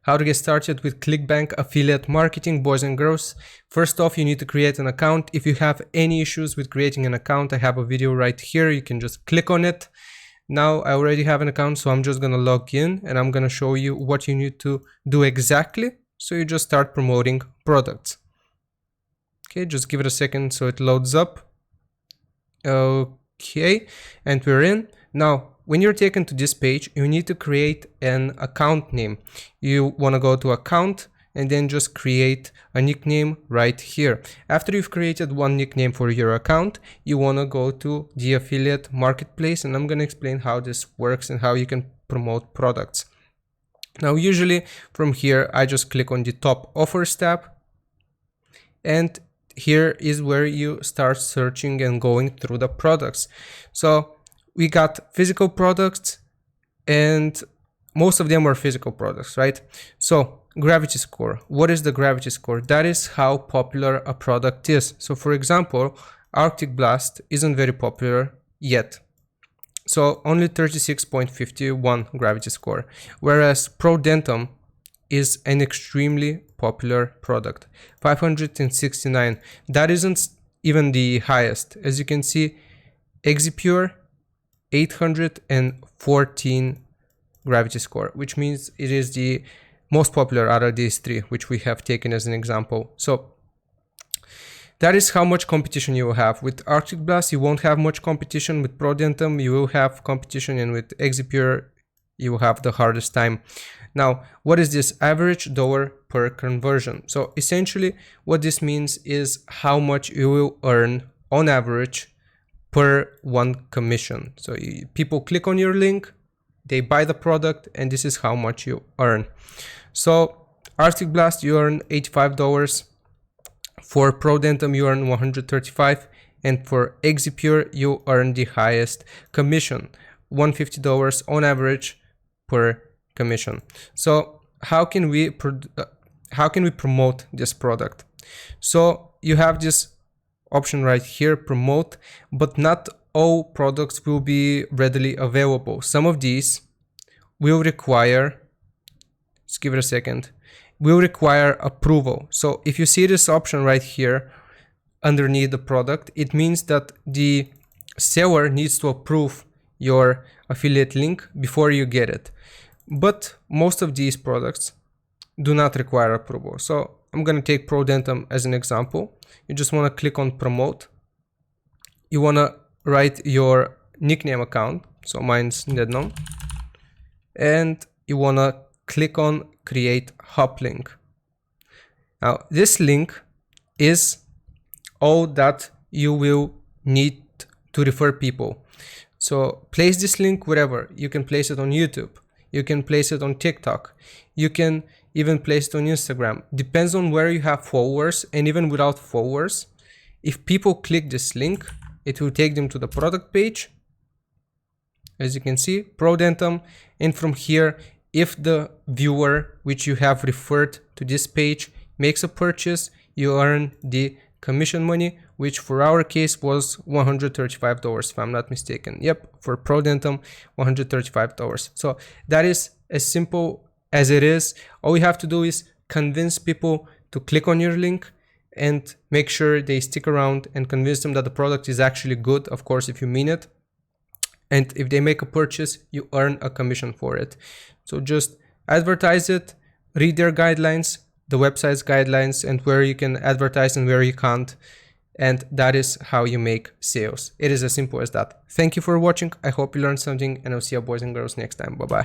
How to get started with Clickbank affiliate marketing, boys and girls. First off, you need to create an account. If you have any issues with creating an account, I have a video right here. You can just click on it. Now I already have an account, so I'm just gonna log in and I'm gonna show you what you need to do exactly. So you just start promoting products. Okay, just give it a second so it loads up. Okay, and we're in. Now, when you're taken to this page, you need to create an account name. You want to go to account and then just create a nickname right here. After you've created one nickname for your account, you want to go to the affiliate marketplace, and I'm going to explain how this works and how you can promote products. Now, usually from here, I just click on the top offers tab, and here is where you start searching and going through the products. So we got physical products, and most of them are physical products, right? So gravity score. What is the gravity score? That is how popular a product is. So for example, Arctic Blast isn't very popular yet. So only 36.51 gravity score, whereas ProDentum is an extremely popular product, 569. That isn't even the highest. As you can see, Exipure 814 gravity score, which means it is the most popular out of these three, which we have taken as an example. So that is how much competition you will have. With Arctic Blast, you won't have much competition. With ProDentum, you will have competition, and with Exipure, you will have the hardest time. Now, what is this average dollar per conversion? So essentially, what this means is how much you will earn on average per one commission. So people click on your link, they buy the product, and this is how much you earn. So Arctic Blast, you earn $85. For ProDentum, you earn $135, and for Exipure, you earn the highest commission, $150 on average per commission. So how can we promote this product? So you have this option right here, promote, but not all products will be readily available. Some of these will require, let's give it a second, will require approval. So if you see this option right here underneath the product, it means that the seller needs to approve your affiliate link before you get it. But most of these products do not require approval. So I'm going to take ProDentum as an example. You just want to click on promote. You want to write your nickname account. So mine's Nednom. And you want to click on create hop link. Now this link is all that you will need to refer people. So place this link wherever. You can place it on YouTube. You can place it on TikTok. You can even place it on Instagram. Depends on where you have followers, and even without followers, if people click this link, it will take them to the product page. As you can see, ProDentum, and from here, if the viewer which you have referred to this page makes a purchase, you earn the commission money, which for our case was $135 if I'm not mistaken. Yep, for ProDentum, $135. So that is as simple as it is. All you have to do is convince people to click on your link and make sure they stick around, and convince them that the product is actually good, of course, if you mean it. And if they make a purchase, you earn a commission for it. So just advertise it, read their guidelines, the website's guidelines, and where you can advertise and where you can't. And that is how you make sales. It is as simple as that. Thank you for watching. I hope you learned something, and I'll see you boys and girls next time. Bye bye.